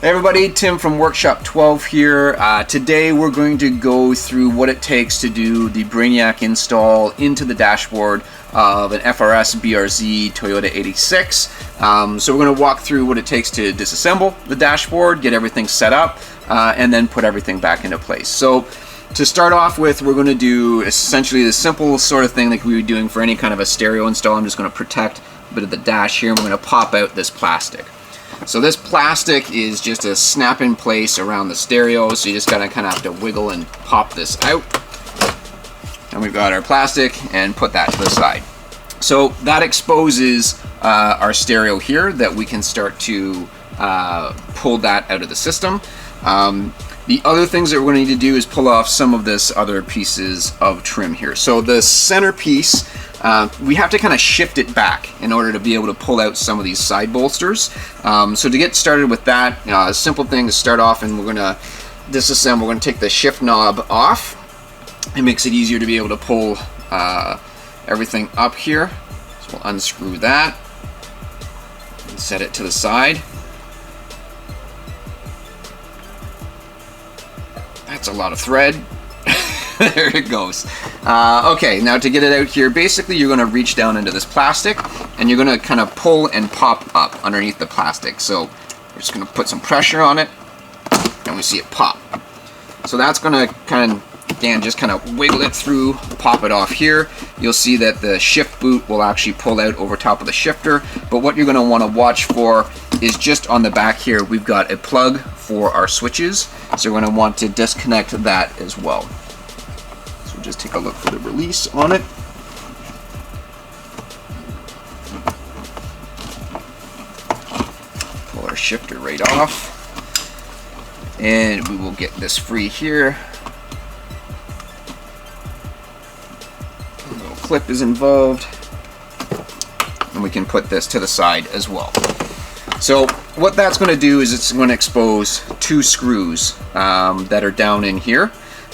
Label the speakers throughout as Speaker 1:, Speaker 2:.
Speaker 1: Hey everybody, Tim from Workshop 12 here. Today we're going to go through what it takes to do the Brainiac install into the dashboard of an FRS BRZ Toyota 86. So we're going to walk through what it takes to disassemble the dashboard, get everything set up, and then put everything back into place. So to start off with, we're going to do essentially the simple sort of thing like we would be doing for any kind of a stereo install. I'm just going to protect a bit of the dash here, and we're going to pop out this plastic. So this plastic is just a snap in place around the stereo, so you just gotta kind of have to wiggle and pop this out. And we've got our plastic, and put that to the side. So that exposes our stereo here, that we can start to pull that out of the system. The other things that we're going to need to do is pull off some of this other pieces of trim here. So the center piece, we have to kind of shift it back in order to be able to pull out some of these side bolsters. So to get started with that, a simple thing to start off, and we're going to disassemble. We're going to take the shift knob off. It makes it easier to be able to pull everything up here. So we'll unscrew that and set it to the side. That's a lot of thread. There it goes. Okay, now to get it out here, basically you're going to reach down into this plastic, and you're going to kind of pull and pop up underneath the plastic. So we're just going to put some pressure on it, and we see it pop. So that's going to kind of, again, just kind of wiggle it through, pop it off here. You'll see that the shift boot will actually pull out over top of the shifter, but what you're going to want to watch for is just on the back here, we've got a plug for our switches, so we're going to want to disconnect that as well. So just take a look for the release on it. Pull our shifter right off, and we will get this free here. A little clip is involved, and we can put this to the side as well. So what that's going to do is it's going to expose two screws that are down in here,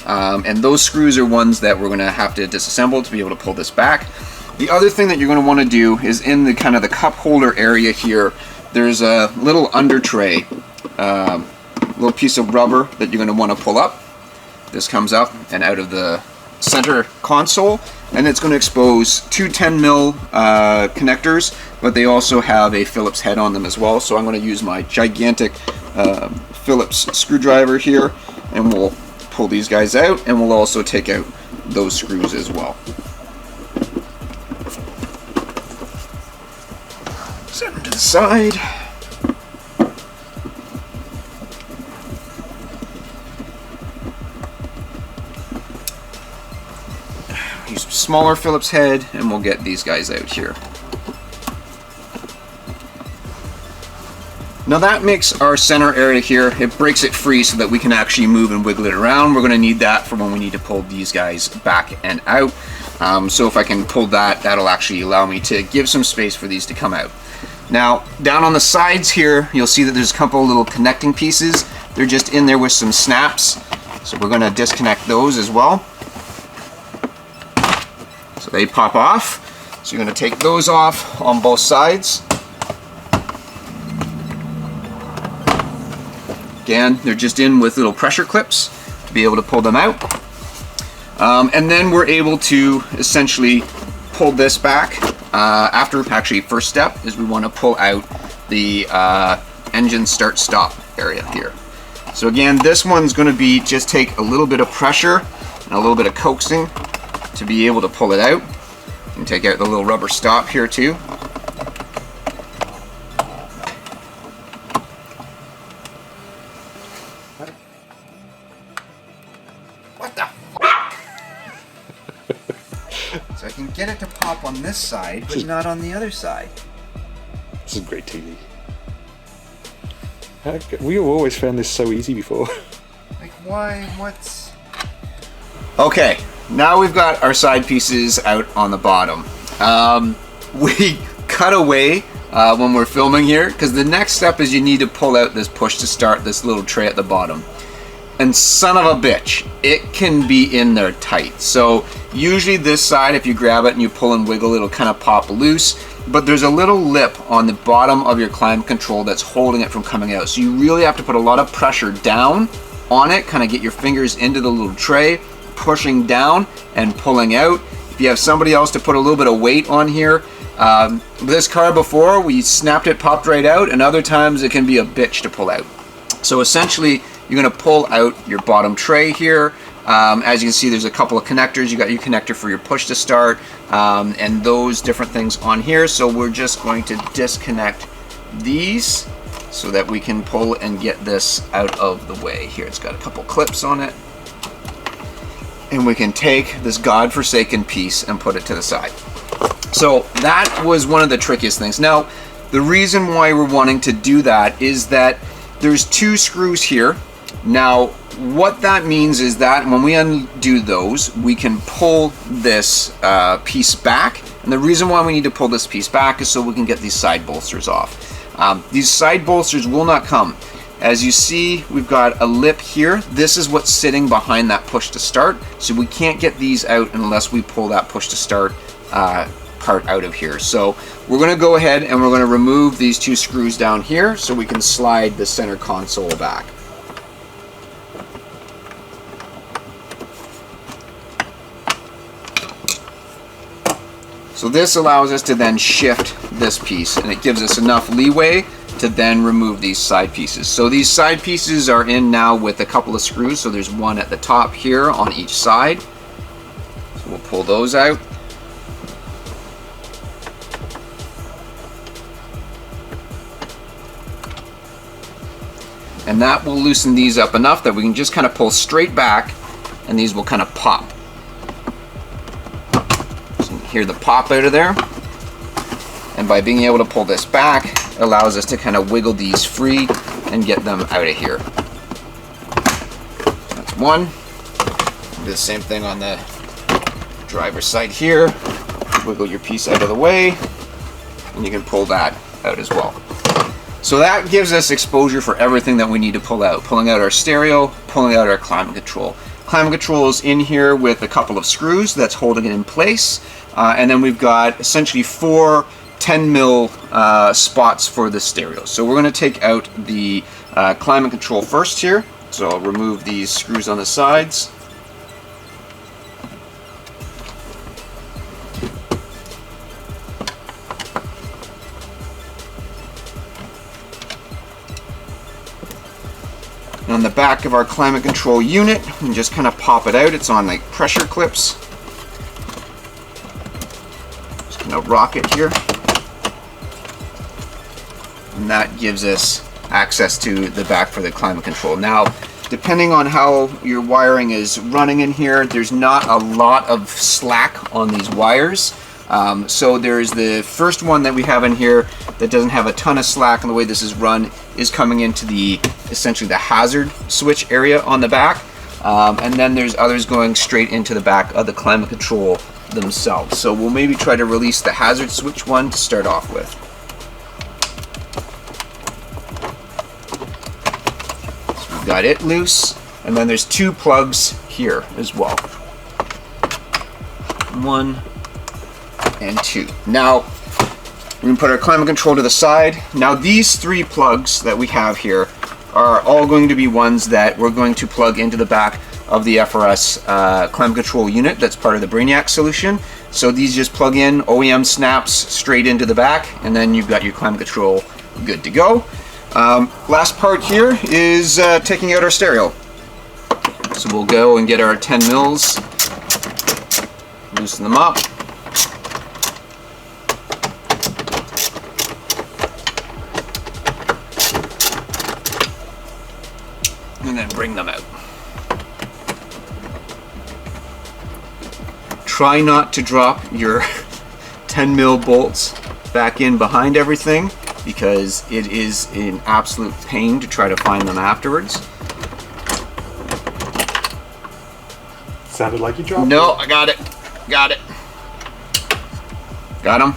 Speaker 1: and those screws are ones that we're going to have to disassemble to be able to pull this back. The other thing that you're going to want to do is in the kind of the cup holder area here, there's a little under tray, little piece of rubber that you're going to want to pull up. This comes up and out of the center console, and it's going to expose two 10mm connectors, but they also have a Phillips head on them as well. So I'm going to use my gigantic Phillips screwdriver here, and we'll pull these guys out, and we'll also take out those screws as well. Set them to the side. Use a smaller Phillips head, and we'll get these guys out here. Now that makes our center area here, it breaks it free so that we can actually move and wiggle it around. We're going to need that for when we need to pull these guys back and out. So if I can pull that, that'll actually allow me to give some space for these to come out. Now down on the sides here, you'll see that there's a couple little connecting pieces. They're just in there with some snaps. So we're going to disconnect those as well. So they pop off. So you're going to take those off on both sides. Again, they're just in with little pressure clips to be able to pull them out. And then we're able to essentially pull this back. After, actually, first step is we want to pull out the engine start-stop area here. So again, this one's going to be just take a little bit of pressure and a little bit of coaxing to be able to pull it out. You can take out the little rubber stop here too. What the fuck? So I can get it to pop on this side, but not on the other side.
Speaker 2: This is great TV. We've always found this so easy before.
Speaker 1: Like why? What's... Okay, now we've got our side pieces out on the bottom. We cut away when we're filming here, because the next step is you need to pull out this push to start, this little tray at the bottom. And son of a bitch, it can be in there tight. So usually this side, if you grab it and you pull and wiggle, it'll kind of pop loose. but there's a little lip on the bottom of your climate control that's holding it from coming out. So you really have to put a lot of pressure down on it, kind of get your fingers into the little tray, pushing down and pulling out. If you have somebody else to put a little bit of weight on here, this car before, we snapped it, popped right out, and other times it can be a bitch to pull out. So essentially, you're going to pull out your bottom tray here. As you can see, there's a couple of connectors. You got your connector for your push to start, and those different things on here. So we're just going to disconnect these so that we can pull and get this out of the way. Here, it's got a couple clips on it. And we can take this godforsaken piece and put it to the side. So that was one of the trickiest things. Now, the reason why we're wanting to do that is that there's 2 screws here. Now, what that means is that when we undo those, we can pull this piece back. And the reason why we need to pull this piece back is so we can get these side bolsters off. These side bolsters will not come. As you see, we've got a lip here. This is what's sitting behind that push to start. So we can't get these out unless we pull that push to start part out of here. So we're going to go ahead and we're going to remove these 2 screws down here so we can slide the center console back. So this allows us to then shift this piece, and it gives us enough leeway to then remove these side pieces. So these side pieces are in now with a couple of screws. So there's one at the top here on each side. So we'll pull those out. And that will loosen these up enough that we can just kind of pull straight back, and these will kind of pop. So you can hear the pop out of there. And by being able to pull this back, it allows us to kind of wiggle these free and get them out of here. That's one. Do the same thing on the driver's side here. Wiggle your piece out of the way, and you can pull that out as well. So that gives us exposure for everything that we need to pull out. Pulling out our stereo, pulling out our climate control. Climate control is in here with a couple of screws that's holding it in place. And then we've got essentially 4 10 mil spots for the stereo. So we're going to take out the climate control first here. So I'll remove these screws on the sides. And on the back of our climate control unit, we can just kind of pop it out. It's on like pressure clips. Just kind of rock it here. And that gives us access to the back for the climate control. Now, depending on how your wiring is running in here, there's not a lot of slack on these wires. So there's the first one that we have in here that doesn't have a ton of slack, and the way this is run is coming into the essentially the hazard switch area on the back. And then there's others going straight into the back of the climate control themselves. So we'll maybe try to release the hazard switch one to start off with. Got it loose, and then there's 2 plugs here as well. 1 and 2. Now we can put our climate control to the side. Now these 3 plugs that we have here are all going to be ones that we're going to plug into the back of the FRS climate control unit that's part of the Brainiac solution. So these just plug in, OEM snaps straight into the back, and then you've got your climate control good to go. Last part here is taking out our stereo. So we'll go and get our 10 mils, loosen them up. And then bring them out. Try not to drop your 10 mil bolts back in behind everything, because it is an absolute pain to try to find them afterwards.
Speaker 2: Sounded like you dropped it.
Speaker 1: No, I got it. Got it. Got them.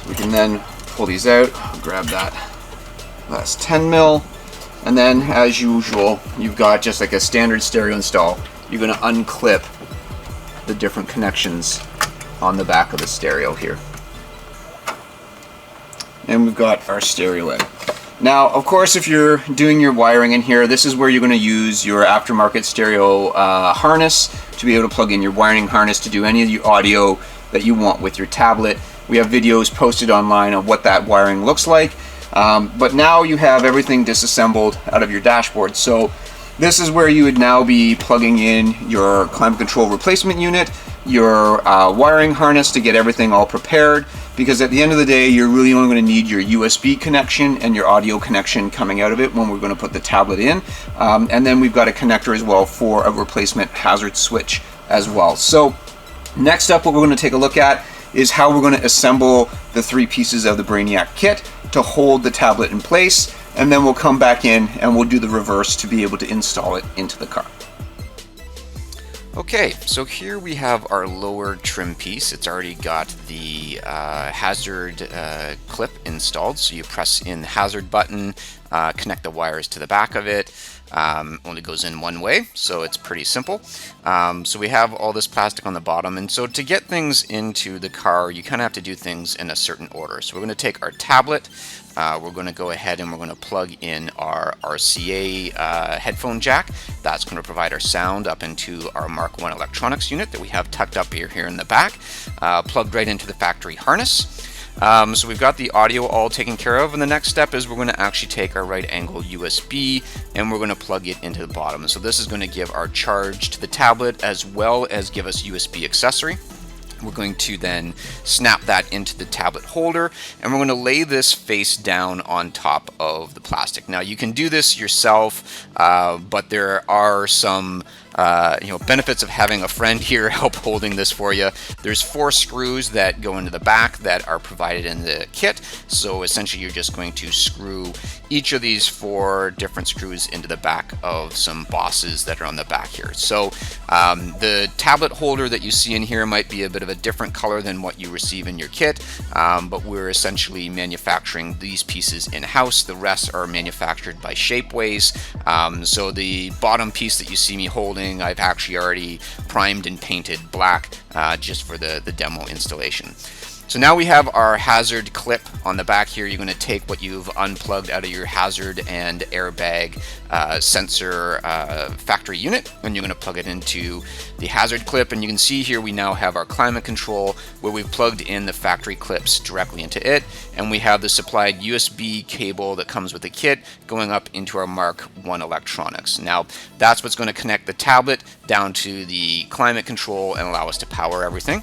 Speaker 1: We can then pull these out, grab that last 10 mil, And then, as usual, you've got just like a standard stereo install. You're going to unclip the different connections on the back of the stereo here. And we've got our stereo in. Now, of course, if you're doing your wiring in here, this is where you're going to use your aftermarket stereo harness to be able to plug in your wiring harness to do any of the audio that you want with your tablet. We have videos posted online of what that wiring looks like. But now you have everything disassembled out of your dashboard. So this is where you would now be plugging in your climate control replacement unit, your wiring harness to get everything all prepared, because at the end of the day you're really only going to need your USB connection and your audio connection coming out of it when we're going to put the tablet in. And then we've got a connector as well for a replacement hazard switch as well. So next up, what we're going to take a look at is how we're going to assemble the 3 pieces of the Brainiac kit to hold the tablet in place, and then we'll come back in and we'll do the reverse to be able to install it into the car.
Speaker 3: Okay, so here we have our lower trim piece. It's already got the hazard clip installed, so you press in the hazard button, connect the wires to the back of it. Only goes in one way, so it's pretty simple. So we have all this plastic on the bottom, and so to get things into the car, you kind of have to do things in a certain order. So we're going to take our tablet, we're going to go ahead and we're going to plug in our RCA headphone jack. That's going to provide our sound up into our Mark 1 electronics unit that we have tucked up here in the back, plugged right into the factory harness. So we've got the audio all taken care of, and the next step is we're going to actually take our right angle USB and we're going to plug it into the bottom. So this is going to give our charge to the tablet as well as give us USB accessory. We're going to then snap that into the tablet holder, and we're going to lay this face down on top of the plastic. Now you can do this yourself, but there are some benefits of having a friend here help holding this for you. There's 4 screws that go into the back that are provided in the kit. So essentially you're just going to screw each of these 4 different screws into the back of some bosses that are on the back here. So the tablet holder that you see in here might be a bit of a different color than what you receive in your kit, but we're essentially manufacturing these pieces in-house. The rest are manufactured by Shapeways. So the bottom piece that you see me holding, I've actually already primed and painted black just for the demo installation. So now we have our hazard clip on the back here. You're going to take what you've unplugged out of your hazard and airbag sensor factory unit, and you're going to plug it into the hazard clip. And you can see here we now have our climate control where we've plugged in the factory clips directly into it, and we have the supplied USB cable that comes with the kit going up into our Mark 1 electronics. Now that's what's going to connect the tablet down to the climate control and allow us to power everything.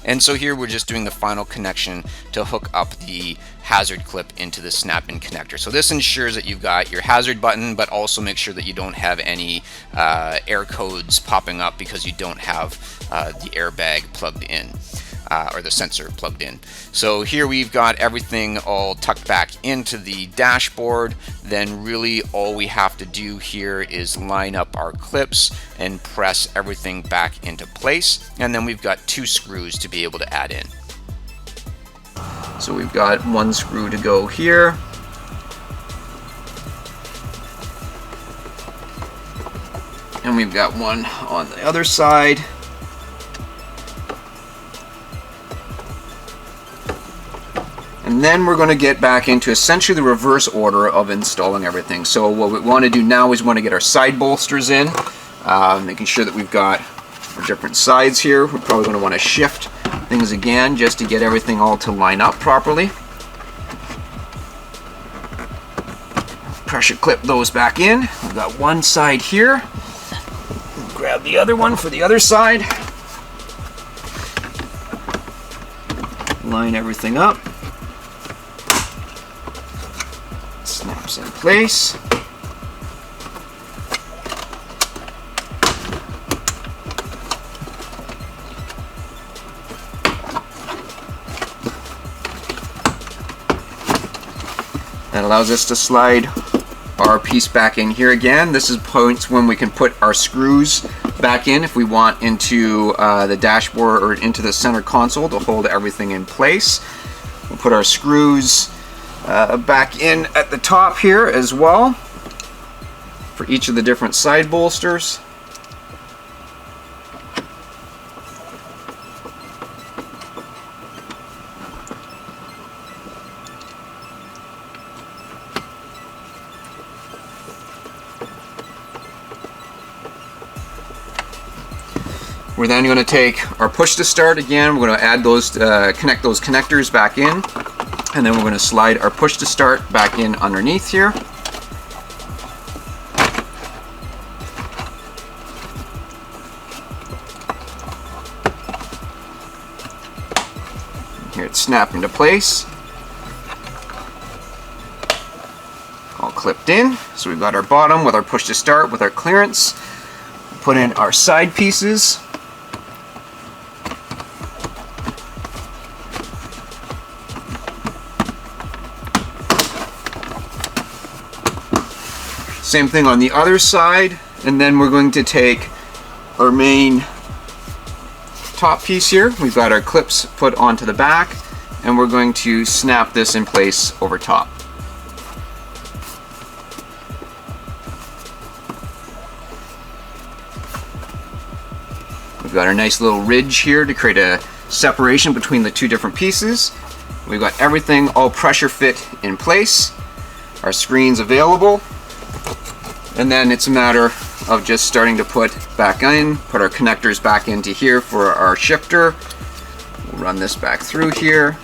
Speaker 3: And so here we're just doing the final connection to hook up the hazard clip into the snap-in connector. So this ensures that you've got your hazard button, but also make sure that you don't have any error codes popping up because you don't have the airbag plugged in. Or the sensor plugged in. So here we've got everything all tucked back into the dashboard. Then really all we have to do here is line up our clips and press everything back into place. And then we've got 2 screws to be able to add in.
Speaker 1: So we've got 1 screw to go here. And we've got 1 on the other side. And then we're going to get back into essentially the reverse order of installing everything. So what we want to do now is we want to get our side bolsters in, making sure that we've got our different sides here. We're probably going to want to shift things again just to get everything all to line up properly. Pressure clip those back in. We've got 1 side here. Grab the other one for the other side. Line everything up. Snaps in place. That allows us to slide our piece back in here again. This is points when we can put our screws back in if we want into the dashboard or into the center console to hold everything in place. We'll put our screws back in at the top here as well. for each of the different side bolsters. We're then going to take our push to start again. We're going to add those, connect those connectors back in, and then we're going to slide our push to start back in underneath here. Here it's snapped into place. All clipped in. So we've got our bottom with our push to start with our clearance. Put in our side pieces. Same thing on the other side, and then we're going to take our main top piece here. We've got our clips put onto the back, and we're going to snap this in place over top. We've got our nice little ridge here to create a separation between the two different pieces. We've got everything all pressure fit in place. Our screen's available. And then it's a matter of just starting to put back in, put our connectors back into here for our shifter. We'll run this back through here.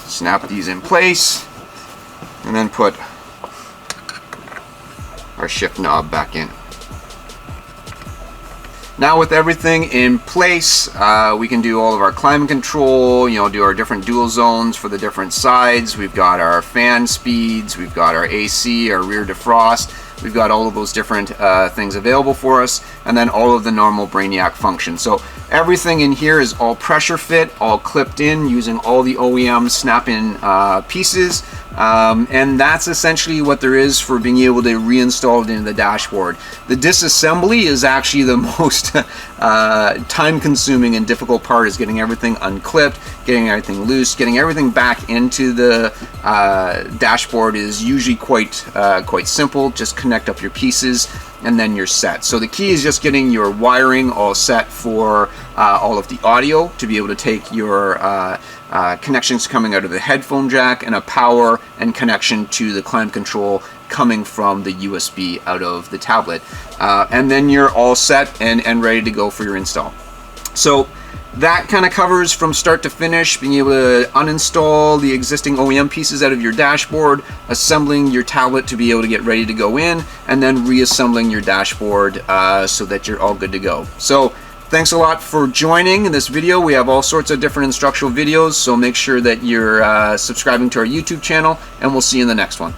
Speaker 1: Snap these in place, and then put our shift knob back in. Now with everything in place, we can do all of our climate control, do our different dual zones for the different sides. We've got our fan speeds, we've got our AC, our rear defrost. We've got all of those different things available for us, and then all of the normal Brainiac functions. So everything in here is all pressure fit, all clipped in using all the OEM snap-in pieces. And that's essentially what there is for being able to reinstall it into the dashboard. The disassembly is actually the most time-consuming and difficult part, is getting everything unclipped, getting everything loose, getting everything back into the dashboard is usually quite simple. Just connect up your pieces and then you're set. So the key is just getting your wiring all set for all of the audio to be able to take your connections coming out of the headphone jack, and a power and connection to the climate control coming from the USB out of the tablet. And then you're all set and ready to go for your install. So that kind of covers from start to finish, being able to uninstall the existing OEM pieces out of your dashboard, assembling your tablet to be able to get ready to go in, and then reassembling your dashboard so that you're all good to go. So thanks a lot for joining in this video. We have all sorts of different instructional videos, so make sure that you're subscribing to our YouTube channel, and we'll see you in the next one.